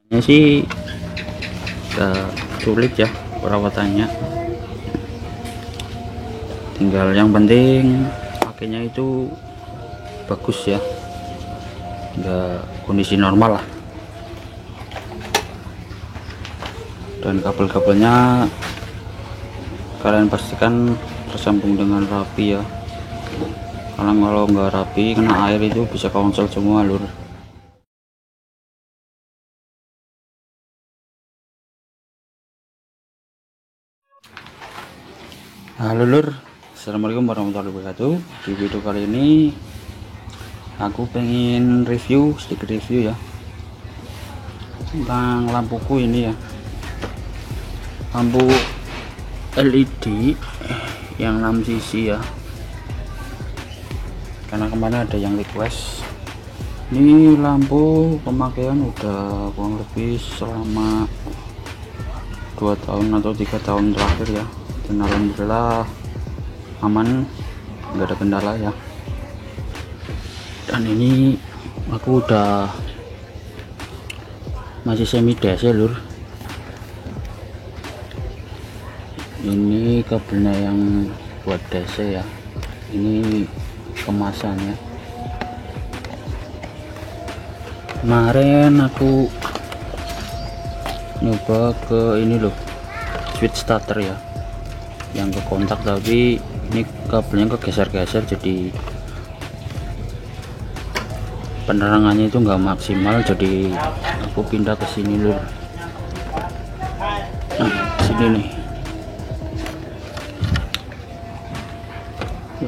Ini sih gak sulit ya perawatannya, tinggal yang penting pakainya itu bagus ya, nggak kondisi normal lah. Dan kabel-kabelnya kalian pastikan tersambung dengan rapi ya, karena kalau nggak rapi kena air itu bisa konsol semua lur. Halo lur, assalamualaikum warahmatullahi wabarakatuh. Di video kali ini aku pengen sedikit review ya tentang lampuku ini ya, lampu LED yang 6 cc ya, karena kemarin ada yang request. Ini lampu pemakaian udah kurang lebih selama 2 tahun atau 3 tahun terakhir ya, dan alhamdulillah aman, nggak ada kendala ya. Dan ini aku udah masih semi DC lur. Ini kabelnya yang buat DC ya, ini kemasannya. Kemarin aku nyoba ke ini loh, switch starter ya, yang ke kontak, tapi ini kabelnya kegeser-geser, jadi penerangannya itu nggak maksimal, jadi aku pindah ke sini lur. Nah, sini nih,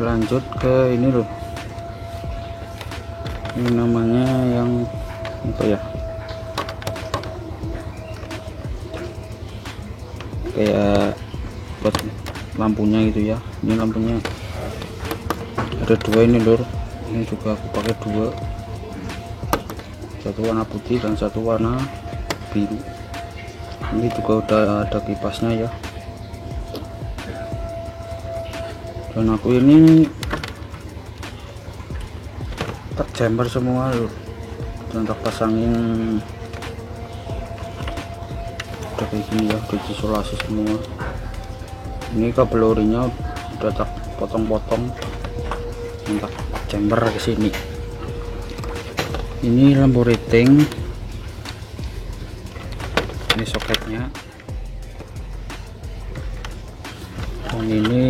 lanjut ke ini loh, ini namanya yang apa ya, kayak buat lampunya gitu ya. Ini lampunya ada 2 ini lur, ini juga aku pakai 2, satu warna putih dan satu warna biru. Ini juga udah ada kipasnya ya, dan aku ini tak jumper semua lur, dan tak pasangin udah kayak gini ya, udah isolasi semua. Ini kabel orinya udah tak potong-potong, tak jumper ke sini. Ini lampu rating, ini soketnya, dan ini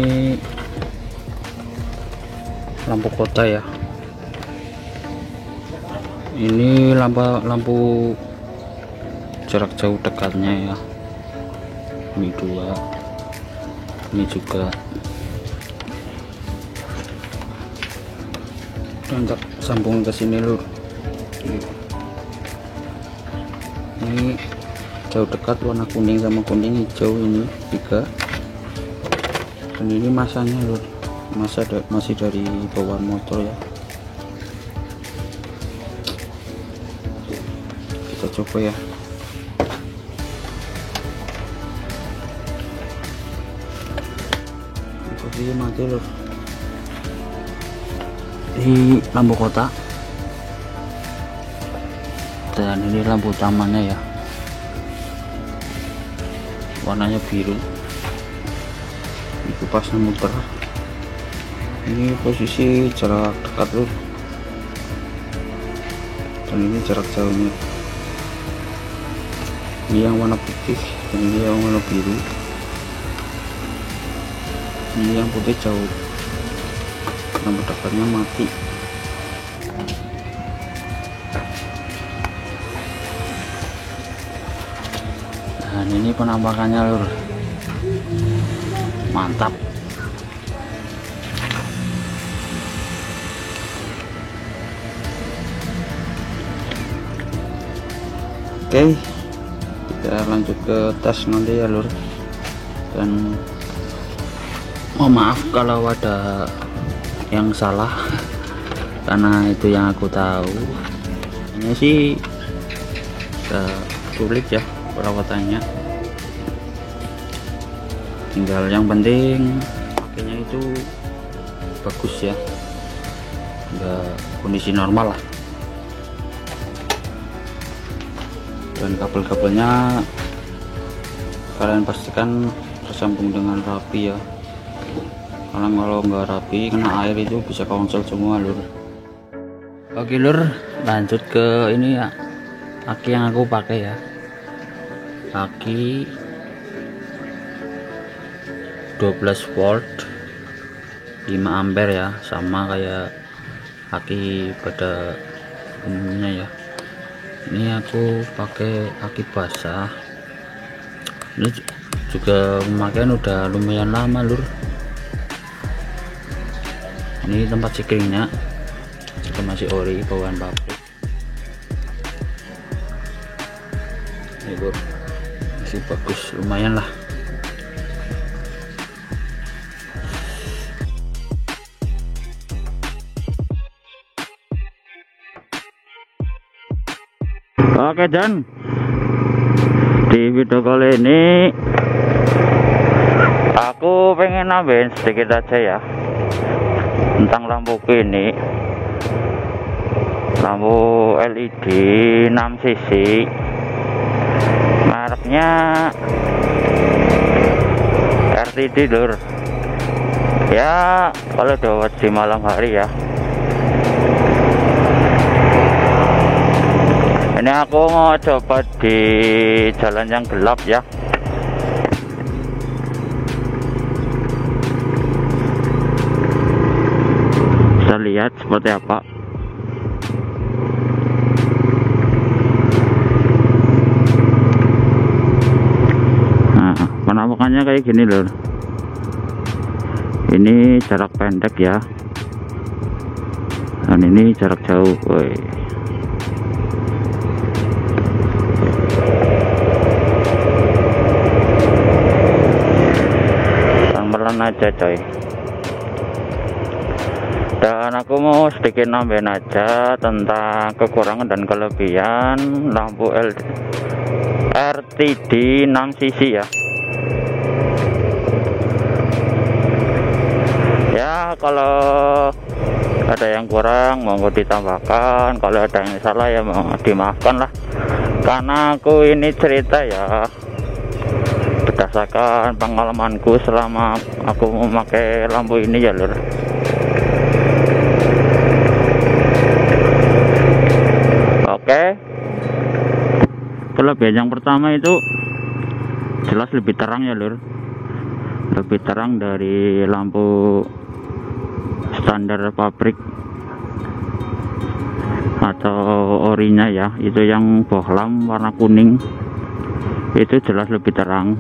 lampu kota ya. Ini lampu jarak jauh dekatnya ya, ini 2, ini juga, dan tak sambung ke sini lur. Ini jauh dekat warna kuning sama kuning hijau, ini 3, dan ini masanya lur, masih dari bawaan motor ya. Kita coba ya. Posisi mati lur, ini lampu kota, dan ini lampu utamanya ya, warnanya biru. Ini kupasnya muter. Ini posisi jarak dekat lur, dan ini jarak jauhnya. Ini yang warna putih dan ini yang warna biru. Ini yang putih jauh, lampu dekatnya mati. Dan ini penampakannya lur, mantap. Oke, kita lanjut ke tes nanti ya lur, dan mohon maaf kalau ada yang salah, karena itu yang aku tahu. Ini sih sulit ya perawatannya, tinggal yang penting pakainya itu bagus ya, nggak kondisi normal lah. Dan kabel-kabelnya kalian pastikan tersambung dengan rapi ya, karena kalau nggak rapi kena air itu bisa konsol semua lur. Oke lur, lanjut ke ini ya, aki yang aku pakai ya, aki 12 volt 5 ampere ya, sama kayak aki pada umumnya ya. Ini aku pakai aki basah, ini juga pemakaian udah lumayan lama lur. Ini tempat sikringnya juga masih ori, bawaan pabrik ini lur, masih bagus, lumayan lah. Oke dan di video kali ini aku pengen nambahin sedikit aja ya tentang lampu ini, lampu LED 6 sisi, mereknya RTD lur ya. Kalau dawat di malam hari ya, ini aku mau coba di jalan yang gelap ya. Bisa lihat seperti apa. Nah, penampakannya kayak gini lur. Ini jarak pendek ya, dan ini jarak jauh. Woi, aja coy. Dan aku mau sedikit nambahin aja tentang kekurangan dan kelebihan lampu RTD 6 sisi ya. Ya kalau ada yang kurang monggo ditambahkan, kalau ada yang salah ya mau dimaafkan lah, karena aku ini cerita ya berdasarkan pengalamanku selama aku memakai lampu ini ya lur. Oke, kelebihan yang pertama itu jelas lebih terang ya lur, lebih terang dari lampu standar pabrik atau orinya ya, itu yang bohlam warna kuning itu jelas lebih terang.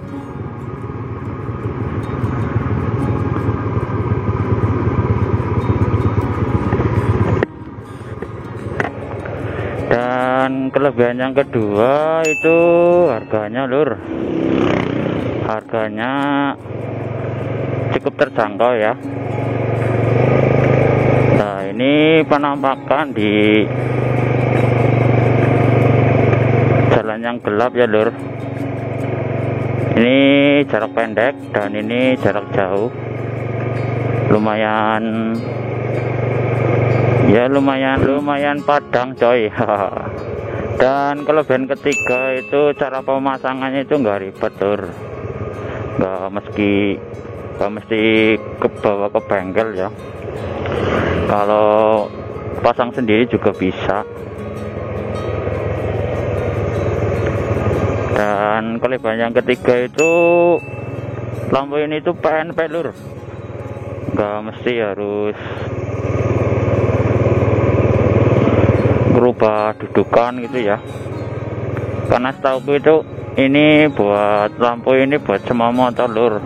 Dan kelebihan yang kedua itu harganya lur, harganya cukup terjangkau ya. Nah ini penampakan di jalan yang gelap ya lur. Ini jarak pendek dan ini jarak jauh, lumayan ya, lumayan padang coy. Dan kelebihan ketiga itu cara pemasangannya itu nggak ribet lur, nggak mesti bawa ke bengkel ya, kalau pasang sendiri juga bisa. Dan kelebihan yang ketiga itu lampu ini tuh PNP lur, nggak mesti harus berubah dudukan gitu ya, karena setahu itu ini buat lampu ini buat semua motor lur.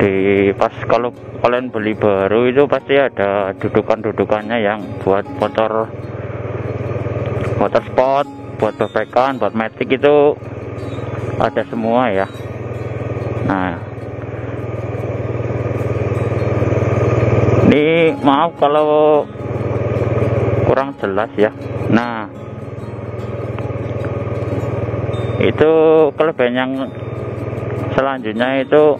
Di pas kalau kalian beli baru itu pasti ada dudukannya yang buat motor sport, buat bebekan, buat matic itu ada semua ya. Nah ini maaf kalau kurang jelas ya. Nah itu kelebihan yang selanjutnya itu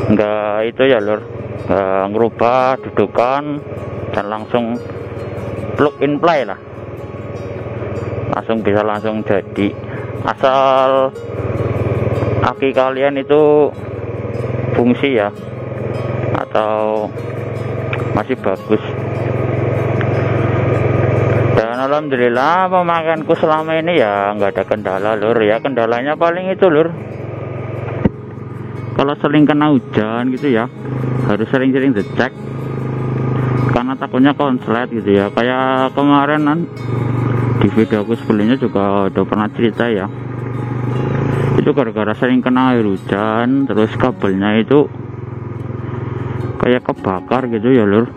enggak itu ya lur, enggak ngerubah dudukan dan langsung plug and play lah. bisa langsung jadi, asal aki kalian itu fungsi ya, atau masih bagus. Dan alhamdulillah pemakaianku selama ini ya nggak ada kendala lur ya. Kendalanya paling itu lur, kalau sering kena hujan gitu ya, harus sering-sering dicek karena takutnya konslet gitu ya. Kayak kemarin kan di video aku sebelumnya juga udah pernah cerita ya, itu gara-gara sering kena air hujan, terus kabelnya itu kayak kebakar gitu ya lur,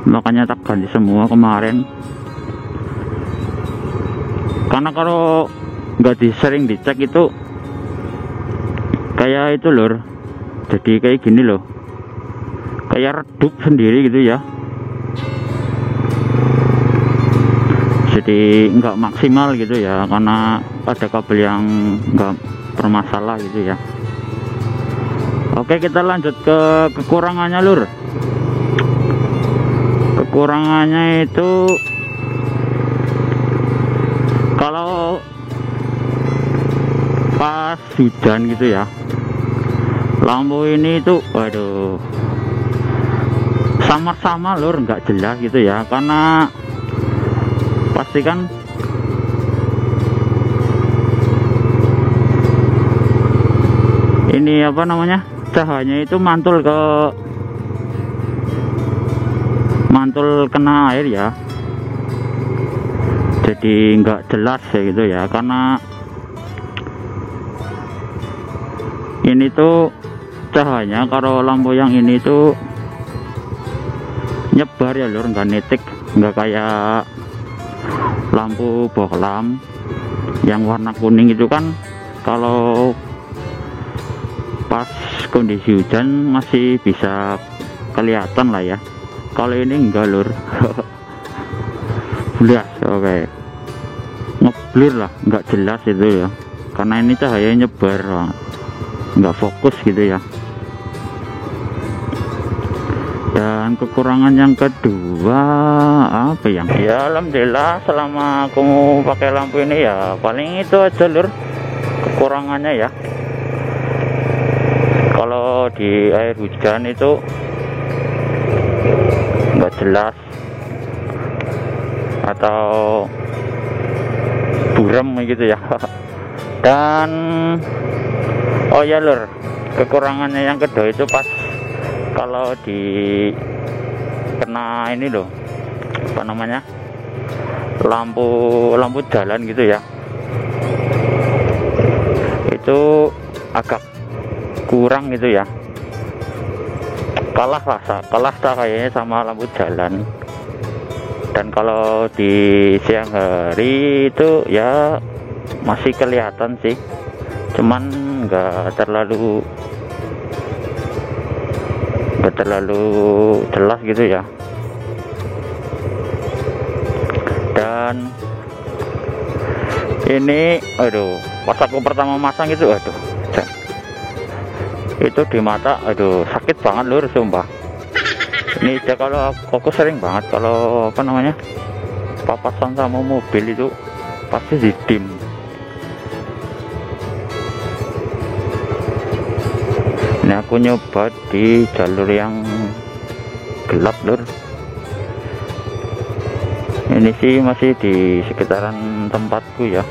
makanya tak ganti semua kemarin. Karena kalau nggak sering dicek itu kayak itu lur, jadi kayak gini loh, kayak redup sendiri gitu ya, jadi nggak maksimal gitu ya, karena ada kabel yang nggak bermasalah gitu ya. Oke, kita lanjut ke kekurangannya lur. Kekurangannya itu kalau pas hujan gitu ya, lampu ini tuh waduh sama-sama lur, nggak jelas gitu ya, karena pasti kan ini apa namanya, cahayanya itu mantul kena air ya, jadi nggak jelas ya gitu ya. Karena ini tuh cahayanya, kalau lampu yang ini tuh nyebar ya lur, nggak nitik, nggak kayak lampu bohlam yang warna kuning itu kan kalau pas kondisi hujan masih bisa kelihatan lah ya. Kalau ini enggak lur. Jelas, oke, ngeblur lah, nggak jelas itu ya, karena ini cahaya nyebar, nggak fokus gitu ya. Dan kekurangan yang kedua apa yang ya, alhamdulillah selama aku pakai lampu ini ya paling itu aja lur kekurangannya ya. Kalau di air hujan itu nggak jelas atau buram gitu ya. Dan oh ya lur, kekurangannya yang kedua itu pas kalau di kena ini loh, apa namanya, lampu jalan gitu ya, itu agak kurang gitu ya, kalah cahayanya sama lampu jalan. Dan kalau di siang hari itu ya masih kelihatan sih, cuman nggak terlalu jelas gitu ya. Dan ini aduh, pas aku pertama masang itu aduh, itu di mata aduh sakit banget lur, sumpah. Ini aja kalau aku sering banget kalau apa namanya, papasan sama mobil itu pasti di dim. Ini aku nyoba di jalur yang gelap lur. Ini sih masih di sekitaran tempatku ya,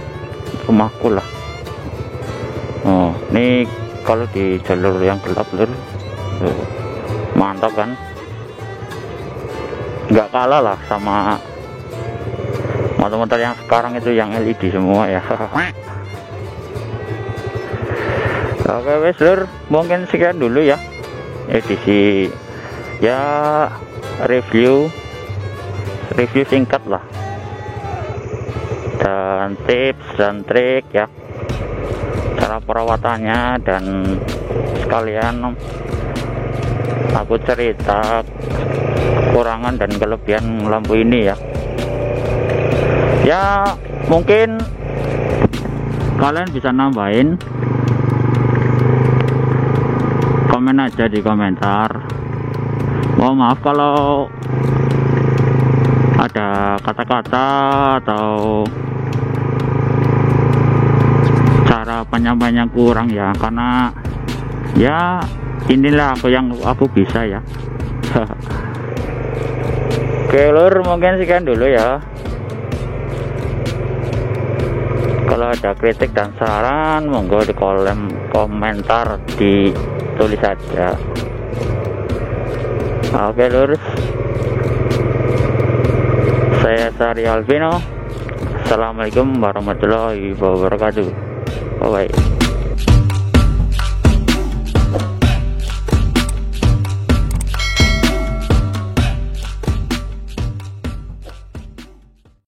rumahku lah. Oh, ini kalau di jalur yang gelap lur, mantap kan, nggak kalah lah sama motor-motor yang sekarang itu yang LED semua ya. Oke wes lur, mungkin sekian dulu ya edisi ya, review singkat lah, dan tips dan trik ya, cara perawatannya, dan sekalian aku cerita kekurangan dan kelebihan lampu ini ya. Ya mungkin kalian bisa nambahin, komen aja di komentar. Mohon maaf kalau ada kata-kata atau ada apa-apanya kurang ya, karena ya inilah aku bisa ya. Oke lur, mungkin sekian dulu ya. Kalau ada kritik dan saran monggo di kolom komentar ditulis saja. Oke lur, saya Sari Alvino. Assalamualaikum warahmatullahi wabarakatuh. Bye bye.